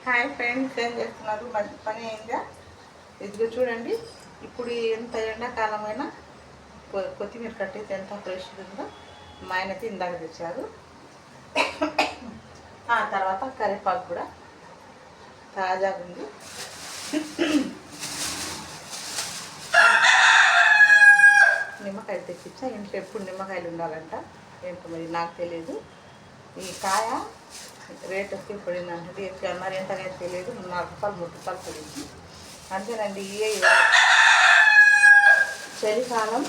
Hi friends, ఏం చేస్తున్నారు? మంచి పని అయిందా? ఇదిగో చూడండి, ఇప్పుడు ఎంత ఎండాకాలమైనా కొత్తిమీర కట్టేసి ఎంత ఫ్రెష్గా ఉందో. మా ఆయనకి ఇందాక తెచ్చారు. ఆ తర్వాత కరివేపాకు కూడా తాజాగా ఉంది. నిమ్మకాయలు తెచ్చిచ్చా. ఇంట్లో ఎప్పుడు నిమ్మకాయలు ఉండాలంట, ఏంటో మరి నాకు తెలియదు. ఈ కాయ రేట్ వచ్చి పడిందంటే అన్నారు, ఎంతగా తెలియదు. 4 రూపాయలు 3 రూపాయలు పడింది అంతేనండి. చలికాలం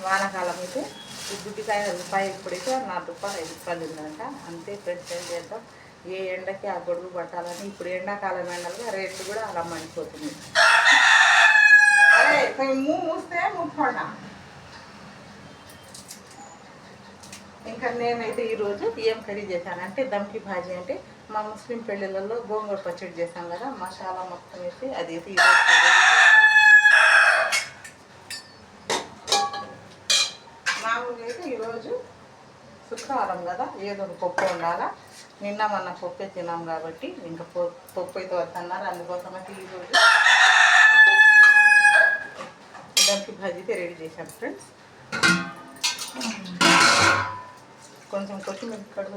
వానాకాలం అయితే ఈ గుడ్డికాయ రూపాయి, ఇప్పుడైతే 4 రూపాయలు 5 రూపాయలు ఉందంట. అంతే ఫ్రెండ్స్, ఏం చేద్దాం. ఏ ఎండకి ఆ గొడుగు పట్టాలని ఇప్పుడు ఎండాకాలం ఎండలుగా రేట్లు కూడా అలా మండిపోతుంది. అదే మూస్తే ముప్పండా. ఇంకా నేనైతే ఈరోజు ఏం కర్రీ చేశానంటే దమ్కి భాజీ. అంటే మా ముస్లిం పెళ్ళిళ్ళలో గోంగూర పచ్చడి చేశాం కదా, మసాలా మొత్తం వేసి అది అయితే ఈరోజు మామూలుగా అయితే ఈరోజు శుక్రవారం కదా, ఏదో ఒక పప్పు ఉండాలా. నిన్న మొన్న పప్పే తిన్నాం కాబట్టి ఇంకా పప్పు అయితే వద్దన్నారు. అందుకోసం అయితే ఈరోజు దమ్కి భాజీ అయితే రెడీ చేశాం ఫ్రెండ్స్. కొంచెం కొత్తిమీర కడుగు.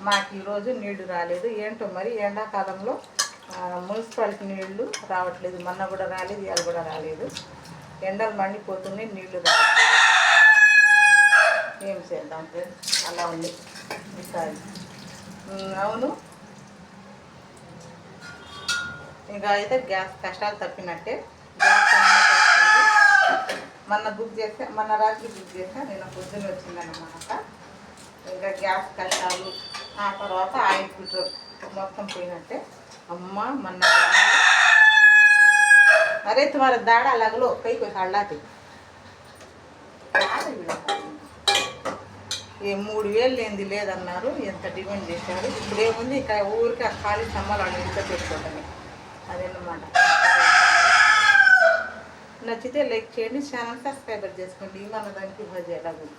మాకు ఈరోజు నీళ్లు రాలేదు. ఏంటో మరి ఎండాకాలంలో మున్సిపాలిటీ నీళ్లు రావట్లేదు. మొన్న కూడా రాలేదు, ఇవాళ కూడా రాలేదు. ఎండలు మండిపోతున్నాయి, నీళ్లు రావట్లేదు. ఏం చేద్దాం ఫ్రెండ్స్, అలా ఉంది ఈసారి. అవును, ఇంకా అయితే గ్యాస్ కష్టాలు తప్పినట్టే. గ్యాస్ వస్తుంది. మొన్న రాత్రి బుక్ చేసా, నిన్న పొద్దున్న వచ్చిందన్నమాట. ఇంకా గ్యాస్ కష్టాలు, ఆ తర్వాత ఆయిల్ ఫిల్టర్ మొత్తం పోయినట్టే. అమ్మ మొన్న అరే తుమార దాడా लगलो कई कोई हल्लाते ఏ 3000 లేనిది లేదన్నారు. ఎంత డిమాండ్ చేశారు. ఇప్పుడు ఏముంది, ఇక్కడ ఊరికి ఆ ఖాళీ సమ్మలు వాళ్ళు ఇంట్లో పెట్టుకోవటమే. అదన్నమాట. నచ్చితే లైక్ చేయండి, ఛానల్ సబ్స్క్రైబర్ చేసుకోండి. మన దానికి భజీ ఎలా ఉంది.